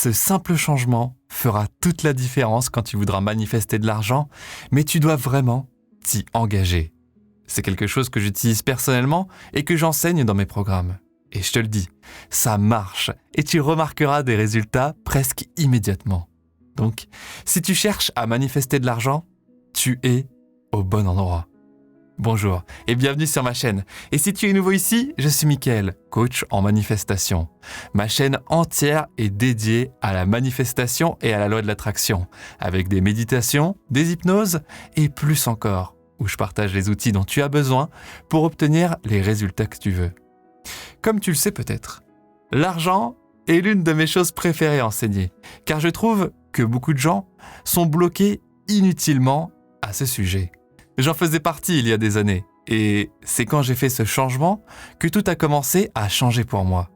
Ce simple changement fera toute la différence quand tu voudras manifester de l'argent, mais tu dois vraiment t'y engager. C'est quelque chose que j'utilise personnellement et que j'enseigne dans mes programmes. Et je te le dis, ça marche et tu remarqueras des résultats presque immédiatement. Donc, si tu cherches à manifester de l'argent, tu es au bon endroit. Bonjour et bienvenue sur ma chaîne. Et si tu es nouveau ici, je suis Mickaël, coach en manifestation. Ma chaîne entière est dédiée à la manifestation et à la loi de l'attraction, avec des méditations, des hypnoses et plus encore, où je partage les outils dont tu as besoin pour obtenir les résultats que tu veux. Comme tu le sais peut-être, l'argent est l'une de mes choses préférées à enseigner, car je trouve que beaucoup de gens sont bloqués inutilement à ce sujet. J'en faisais partie il y a des années, et c'est quand j'ai fait ce changement que tout a commencé à changer pour moi.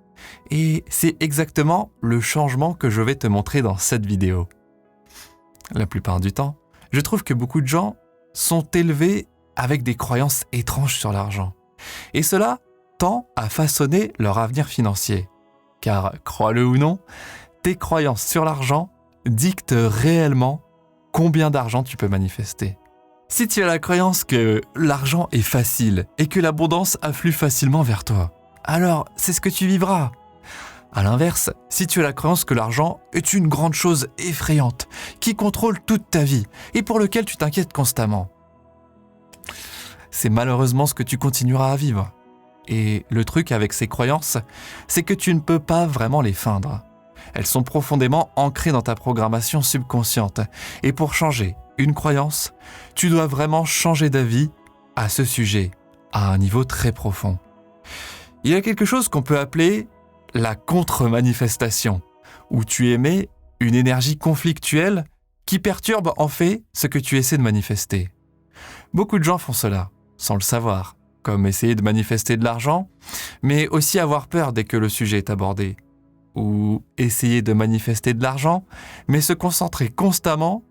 Et c'est exactement le changement que je vais te montrer dans cette vidéo. La plupart du temps, je trouve que beaucoup de gens sont élevés avec des croyances étranges sur l'argent. Et cela tend à façonner leur avenir financier. Car, crois-le ou non, tes croyances sur l'argent dictent réellement combien d'argent tu peux manifester. Si tu as la croyance que l'argent est facile et que l'abondance afflue facilement vers toi, alors c'est ce que tu vivras. À l'inverse, si tu as la croyance que l'argent est une grande chose effrayante qui contrôle toute ta vie et pour lequel tu t'inquiètes constamment, c'est malheureusement ce que tu continueras à vivre. Et le truc avec ces croyances, c'est que tu ne peux pas vraiment les feindre. Elles sont profondément ancrées dans ta programmation subconsciente. Et pour changer une croyance, tu dois vraiment changer d'avis à ce sujet, à un niveau très profond. Il y a quelque chose qu'on peut appeler la contre-manifestation, où tu émets une énergie conflictuelle qui perturbe en fait ce que tu essaies de manifester. Beaucoup de gens font cela, sans le savoir, comme essayer de manifester de l'argent, mais aussi avoir peur dès que le sujet est abordé. Ou essayer de manifester de l'argent, mais se concentrer constamment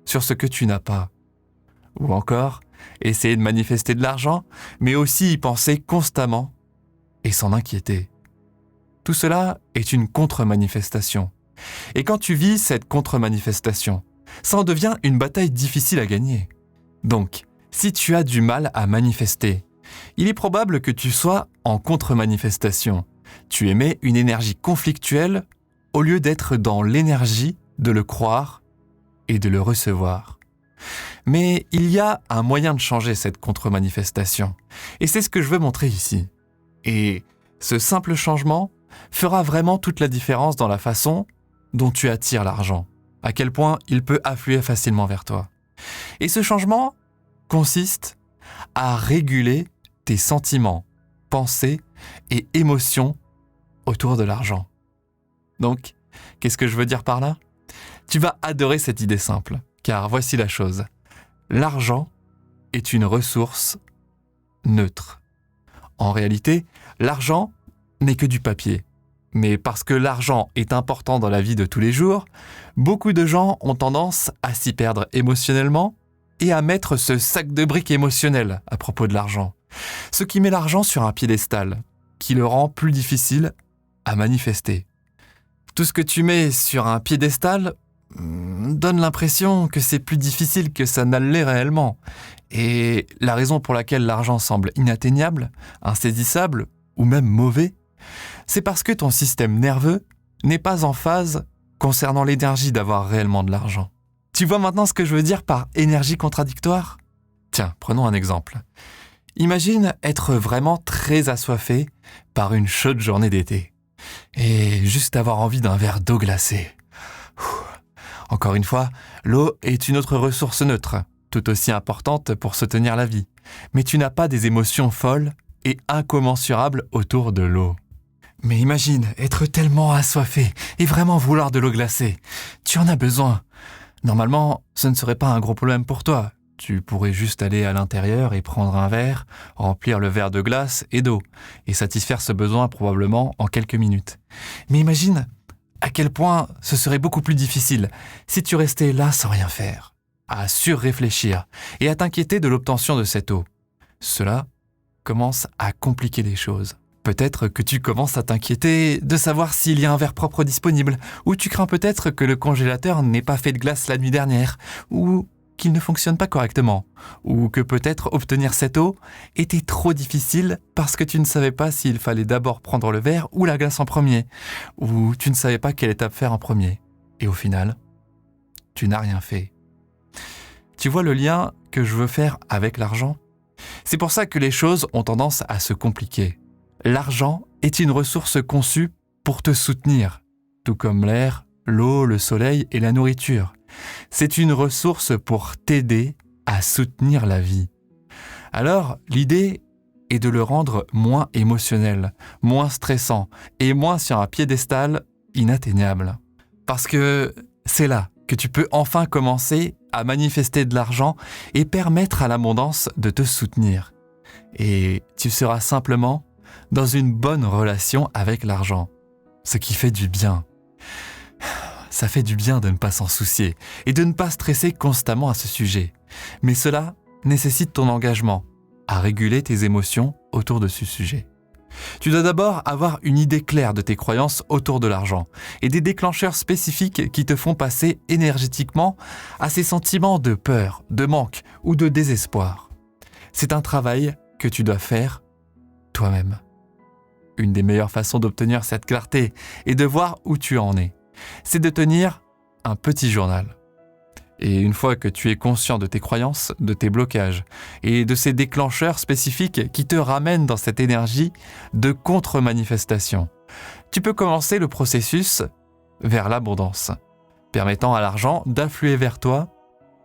sur ce que tu n'as pas. Ou encore, essayer de manifester de l'argent, mais aussi y penser constamment et s'en inquiéter. Tout cela est une contre-manifestation. Et quand tu vis cette contre-manifestation, ça en devient une bataille difficile à gagner. Donc, si tu as du mal à manifester, il est probable que tu sois en contre-manifestation. Tu émets une énergie conflictuelle au lieu d'être dans l'énergie de le croire et de le recevoir. Mais il y a un moyen de changer cette contre-manifestation. Et c'est ce que je veux montrer ici. Et ce simple changement fera vraiment toute la différence dans la façon dont tu attires l'argent. À quel point il peut affluer facilement vers toi. Et ce changement consiste à réguler tes sentiments, pensées et émotions autour de l'argent. Donc, qu'est-ce que je veux dire par là ? Tu vas adorer cette idée simple, car voici la chose. L'argent est une ressource neutre. En réalité, l'argent n'est que du papier. Mais parce que l'argent est important dans la vie de tous les jours, beaucoup de gens ont tendance à s'y perdre émotionnellement et à mettre ce sac de briques émotionnel à propos de l'argent. Ce qui met l'argent sur un piédestal, qui le rend plus difficile à manifester. Tout ce que tu mets sur un piédestal donne l'impression que c'est plus difficile que ça ne l'est réellement. Et la raison pour laquelle l'argent semble inatteignable, insaisissable ou même mauvais, c'est parce que ton système nerveux n'est pas en phase concernant l'énergie d'avoir réellement de l'argent. Tu vois maintenant ce que je veux dire par énergie contradictoire ? Tiens, prenons un exemple. Imagine être vraiment très assoiffé par une chaude journée d'été et juste avoir envie d'un verre d'eau glacée. Encore une fois, l'eau est une autre ressource neutre, tout aussi importante pour soutenir la vie. Mais tu n'as pas des émotions folles et incommensurables autour de l'eau. Mais imagine être tellement assoiffé et vraiment vouloir de l'eau glacée. Tu en as besoin. Normalement, ce ne serait pas un gros problème pour toi. Tu pourrais juste aller à l'intérieur et prendre un verre, remplir le verre de glace et d'eau, et satisfaire ce besoin probablement en quelques minutes. Mais imagine à quel point ce serait beaucoup plus difficile si tu restais là sans rien faire, à surréfléchir et à t'inquiéter de l'obtention de cette eau. Cela commence à compliquer les choses. Peut-être que tu commences à t'inquiéter de savoir s'il y a un verre propre disponible, ou tu crains peut-être que le congélateur n'ait pas fait de glace la nuit dernière, ou qu'il ne fonctionne pas correctement, ou que peut-être obtenir cette eau était trop difficile parce que tu ne savais pas s'il fallait d'abord prendre le verre ou la glace en premier, ou tu ne savais pas quelle étape faire en premier. Et au final, tu n'as rien fait. Tu vois le lien que je veux faire avec l'argent ? C'est pour ça que les choses ont tendance à se compliquer. L'argent est une ressource conçue pour te soutenir, tout comme l'air, l'eau, le soleil et la nourriture. C'est une ressource pour t'aider à soutenir la vie. Alors, l'idée est de le rendre moins émotionnel, moins stressant et moins sur un piédestal inatteignable. Parce que c'est là que tu peux enfin commencer à manifester de l'argent et permettre à l'abondance de te soutenir. Et tu seras simplement dans une bonne relation avec l'argent, ce qui fait du bien. Ça fait du bien de ne pas s'en soucier et de ne pas stresser constamment à ce sujet. Mais cela nécessite ton engagement à réguler tes émotions autour de ce sujet. Tu dois d'abord avoir une idée claire de tes croyances autour de l'argent et des déclencheurs spécifiques qui te font passer énergétiquement à ces sentiments de peur, de manque ou de désespoir. C'est un travail que tu dois faire toi-même. Une des meilleures façons d'obtenir cette clarté et de voir où tu en es, c'est de tenir un petit journal. Et une fois que tu es conscient de tes croyances, de tes blocages et de ces déclencheurs spécifiques qui te ramènent dans cette énergie de contre-manifestation, tu peux commencer le processus vers l'abondance, permettant à l'argent d'affluer vers toi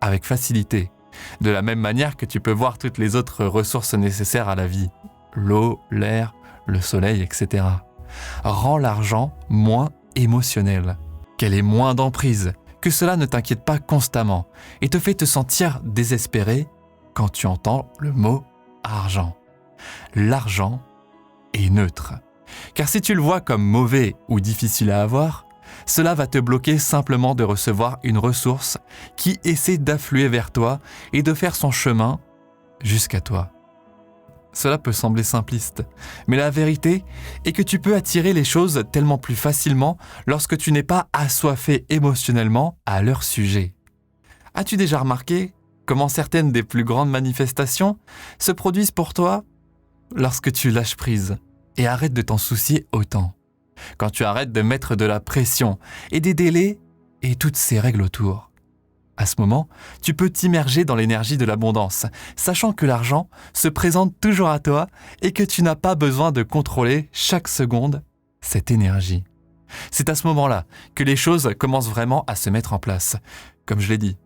avec facilité, de la même manière que tu peux voir toutes les autres ressources nécessaires à la vie, l'eau, l'air, le soleil, etc. Rends l'argent moins émotionnel, qu'elle ait moins d'emprise, que cela ne t'inquiète pas constamment et te fait te sentir désespéré quand tu entends le mot argent. L'argent est neutre, car si tu le vois comme mauvais ou difficile à avoir, cela va te bloquer simplement de recevoir une ressource qui essaie d'affluer vers toi et de faire son chemin jusqu'à toi. Cela peut sembler simpliste, mais la vérité est que tu peux attirer les choses tellement plus facilement lorsque tu n'es pas assoiffé émotionnellement à leur sujet. As-tu déjà remarqué comment certaines des plus grandes manifestations se produisent pour toi lorsque tu lâches prise et arrêtes de t'en soucier autant, quand tu arrêtes de mettre de la pression et des délais et toutes ces règles autour? À ce moment, tu peux t'immerger dans l'énergie de l'abondance, sachant que l'argent se présente toujours à toi et que tu n'as pas besoin de contrôler chaque seconde cette énergie. C'est à ce moment-là que les choses commencent vraiment à se mettre en place. Comme je l'ai dit,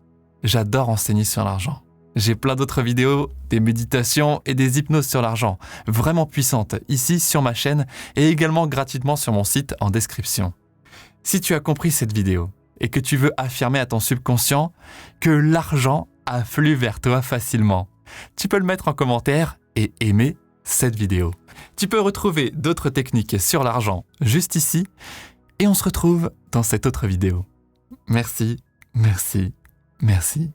j'adore enseigner sur l'argent. J'ai plein d'autres vidéos, des méditations et des hypnoses sur l'argent, vraiment puissantes, ici sur ma chaîne et également gratuitement sur mon site en description. Si tu as compris cette vidéo, et que tu veux affirmer à ton subconscient que l'argent afflue vers toi facilement, tu peux le mettre en commentaire et aimer cette vidéo. Tu peux retrouver d'autres techniques sur l'argent juste ici et on se retrouve dans cette autre vidéo. Merci, merci, merci.